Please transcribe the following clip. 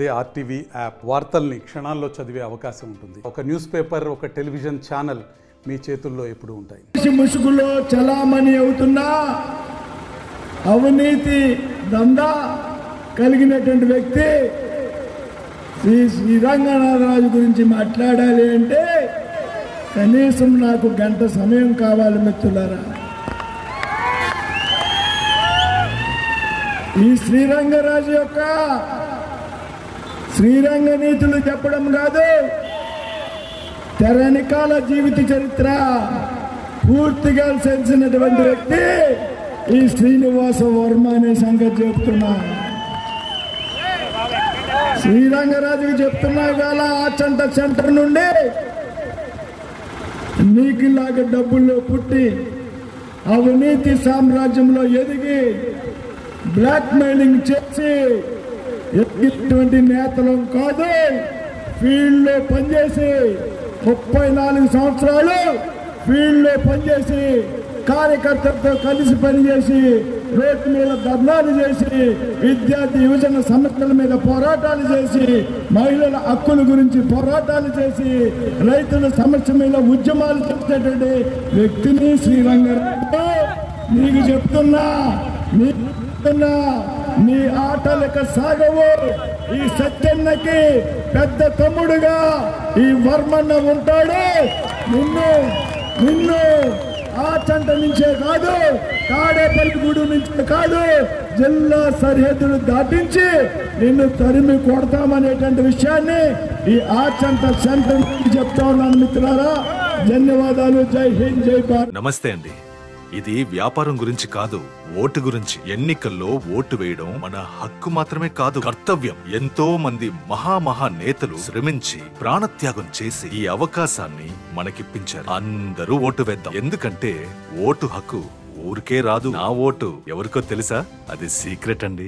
అదే RTV app వార్తల్ని క్షణాల్లో చదివే అవకాశం ఉంటుంది. ఒక న్యూస్ పేపర్, ఒక టెలివిజన్ ఛానల్ మీ చేతుల్లో ఎప్పుడూ ఉంటాయి. ముసుగులో చలామణి అవుతున్నా అవినీతి దందా కలిగినటువంటి వ్యక్తి శ్రీరంగనాథరాజు గురించి మాట్లాడాలి అంటే కనీసం నాకు గంట సమయం కావాలి మిత్రులారా. ఈ శ్రీరంగరాజు యొక్క శ్రీరంగ నీతులు చెప్పడం కాదు, తెరనికాల జీవిత చరిత్ర పూర్తిగా తెలిసినటువంటి వ్యక్తి ఈ శ్రీనివాస వర్మ అనే సంగతి చెప్తున్నా. శ్రీరంగరాజుకి చెప్తున్నా కాల ఆచంట సెంటర్ నుండి నీకులాగా డబ్బుల్లో పుట్టి అవినీతి సామ్రాజ్యంలో ఎదిగి బ్లాక్ మెయిలింగ్ చేసి ఎటువంటి నేతలు కాదు, ఫీల్డ్ లో పనిచేసి 34 సంవత్సరాలు ఫీల్డ్ లో పనిచేసి కార్యకర్తలతో కలిసి పనిచేసి రోడ్డు మీద ధర్నాలు చేసి విద్యార్థి యువజన సమస్యల మీద పోరాటాలు చేసి మహిళల హక్కుల గురించి పోరాటాలు చేసి రైతుల సమస్య మీద ఉద్యమాలు చేసేటువంటి వ్యక్తిని శ్రీరంగరాజు. నీకు చెప్తున్నా నీ ఆటలక సాగవు. ఈ సత్యన్నకి పెద్ద తమ్ముడుగా ఈ వర్మన్న ఉంటాడు. నిన్ను ఆచంట నుంచే కాదు, తాడేపల్లిగూడు నుంచి కాదు, జిల్లా సరిహద్దులు దాటించి నిన్ను తరిమి కొడతామనేటువంటి విషయాన్ని ఈ ఆచంట సెంటర్ చెప్తా ఉన్నాను మిత్రులారా. ధన్యవాదాలు. జై హింద్, జై భారత్. నమస్తే అండి. ఇది వ్యాపారం గురించి కాదు, ఓటు గురించి. ఎన్నికల్లో ఓటు వేయడం మన హక్కు మాత్రమే కాదు, కర్తవ్యం. ఎంతో మంది మహా నేతలు శ్రమించి ప్రాణత్యాగం చేసి ఈ అవకాశాన్ని మనకిప్పించారు. అందరూ ఓటు వేద్దాం. ఎందుకంటే ఓటు హక్కు ఊరికే రాదు. నా ఓటు ఎవరికో తెలుసా? అది సీక్రెట్ అండి.